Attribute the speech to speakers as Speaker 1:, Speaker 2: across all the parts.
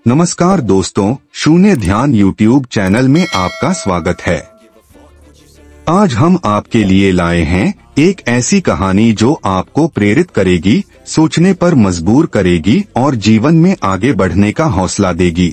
Speaker 1: नमस्कार दोस्तों, शून्य ध्यान यूट्यूब चैनल में आपका स्वागत है। आज हम आपके लिए लाए हैं एक ऐसी कहानी जो आपको प्रेरित करेगी, सोचने पर मजबूर करेगी और जीवन में आगे बढ़ने का हौसला देगी।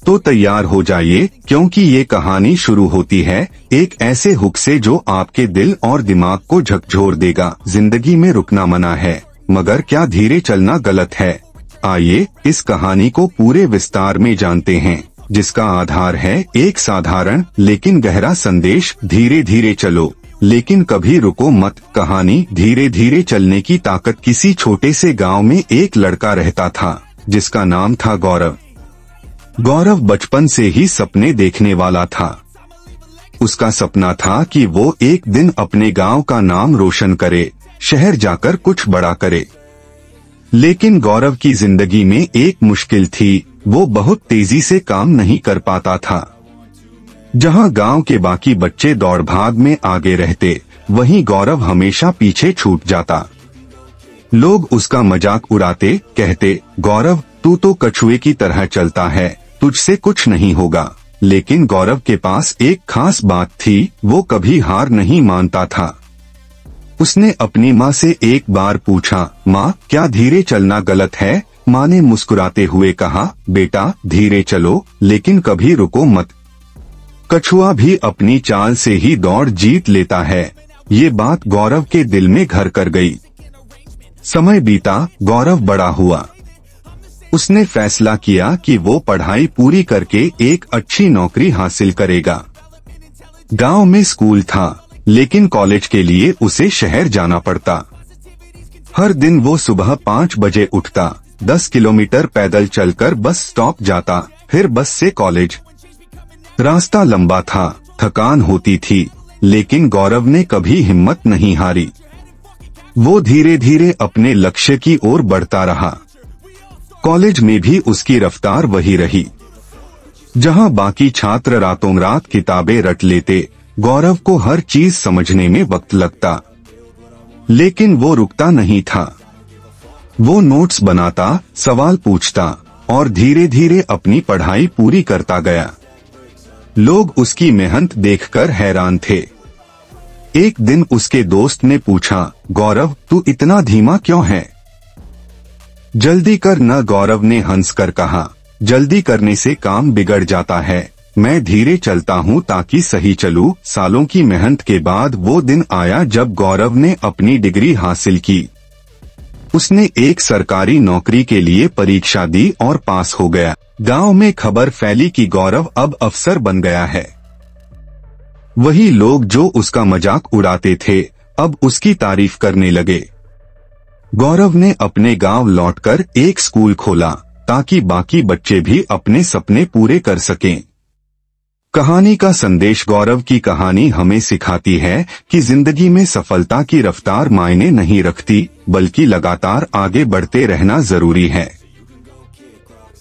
Speaker 1: तो तैयार हो जाइए, क्योंकि ये कहानी शुरू होती है एक ऐसे हुक से जो आपके दिल और दिमाग को झकझोर देगा। जिंदगी में रुकना मना है, मगर क्या धीरे चलना गलत है? आइए इस कहानी को पूरे विस्तार में जानते हैं, जिसका आधार है एक साधारण लेकिन गहरा संदेश। धीरे धीरे चलो, लेकिन कभी रुको मत। कहानी धीरे धीरे चलने की ताकत। किसी छोटे से गांव में एक लड़का रहता था, जिसका नाम था गौरव। गौरव बचपन से ही सपने देखने वाला था। उसका सपना था कि वो एक दिन अपने गांव का नाम रोशन करे, शहर जाकर कुछ बड़ा करे। लेकिन गौरव की जिंदगी में एक मुश्किल थी, वो बहुत तेजी से काम नहीं कर पाता था। जहां गांव के बाकी बच्चे दौड़ भाग में आगे रहते, वहीं गौरव हमेशा पीछे छूट जाता। लोग उसका मजाक उड़ाते, कहते, गौरव तू तो कछुए की तरह चलता है, तुझसे कुछ नहीं होगा। लेकिन गौरव के पास एक खास बात थी, वो कभी हार नहीं मानता था। उसने अपनी माँ से एक बार पूछा, माँ क्या धीरे चलना गलत है? माँ ने मुस्कुराते हुए कहा, बेटा धीरे चलो, लेकिन कभी रुको मत। कछुआ भी अपनी चाल से ही दौड़ जीत लेता है। ये बात गौरव के दिल में घर कर गई। समय बीता, गौरव बड़ा हुआ। उसने फैसला किया कि वो पढ़ाई पूरी करके एक अच्छी नौकरी हासिल करेगा। गांव में स्कूल था, लेकिन कॉलेज के लिए उसे शहर जाना पड़ता। हर दिन वो सुबह 5 बजे उठता, 10 किलोमीटर पैदल चलकर बस स्टॉप जाता, फिर बस से कॉलेज। रास्ता लंबा था, थकान होती थी, लेकिन गौरव ने कभी हिम्मत नहीं हारी। वो धीरे धीरे अपने लक्ष्य की ओर बढ़ता रहा। कॉलेज में भी उसकी रफ्तार वही रही। जहां बाकी छात्र रातों रात किताबें रट लेते, गौरव को हर चीज समझने में वक्त लगता। लेकिन वो रुकता नहीं था। वो नोट्स बनाता, सवाल पूछता और धीरे धीरे अपनी पढ़ाई पूरी करता गया। लोग उसकी मेहनत देखकर हैरान थे। एक दिन उसके दोस्त ने पूछा, गौरव तू इतना धीमा क्यों है? जल्दी कर न, गौरव ने हंसकर कहा, जल्दी करने से काम बिगड़ जाता है। मैं धीरे चलता हूँ ताकि सही चलूं। सालों की मेहनत के बाद वो दिन आया जब गौरव ने अपनी डिग्री हासिल की। उसने एक सरकारी नौकरी के लिए परीक्षा दी और पास हो गया। गांव में खबर फैली कि गौरव अब अफसर बन गया है। वही लोग जो उसका मजाक उड़ाते थे, अब उसकी तारीफ करने लगे। गौरव ने अपने गांव लौटकर एक स्कूल खोला, ताकि बाकी बच्चे भी अपने सपने पूरे कर सकें। कहानी का संदेश। गौरव की कहानी हमें सिखाती है कि जिंदगी में सफलता की रफ्तार मायने नहीं रखती, बल्कि लगातार आगे बढ़ते रहना जरूरी है।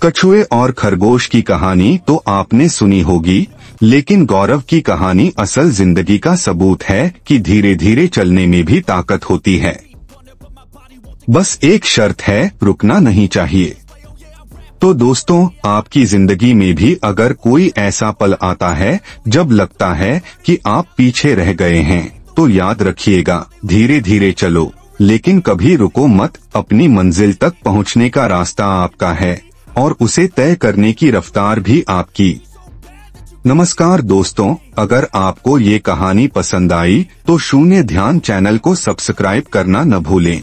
Speaker 1: कछुए और खरगोश की कहानी तो आपने सुनी होगी, लेकिन गौरव की कहानी असल जिंदगी का सबूत है कि धीरे धीरे चलने में भी ताकत होती है। बस एक शर्त है, रुकना नहीं चाहिए। तो दोस्तों, आपकी जिंदगी में भी अगर कोई ऐसा पल आता है जब लगता है कि आप पीछे रह गए हैं, तो याद रखिएगा, धीरे धीरे चलो, लेकिन कभी रुको मत। अपनी मंजिल तक पहुंचने का रास्ता आपका है और उसे तय करने की रफ्तार भी आपकी। नमस्कार दोस्तों, अगर आपको ये कहानी पसंद आई तो शून्य ध्यान चैनल को सब्सक्राइब करना न भूलें।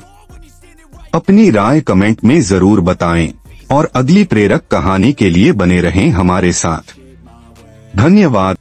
Speaker 1: अपनी राय कमेंट में जरूर बताएं और अगली प्रेरक कहानी के लिए बने रहें हमारे साथ। धन्यवाद।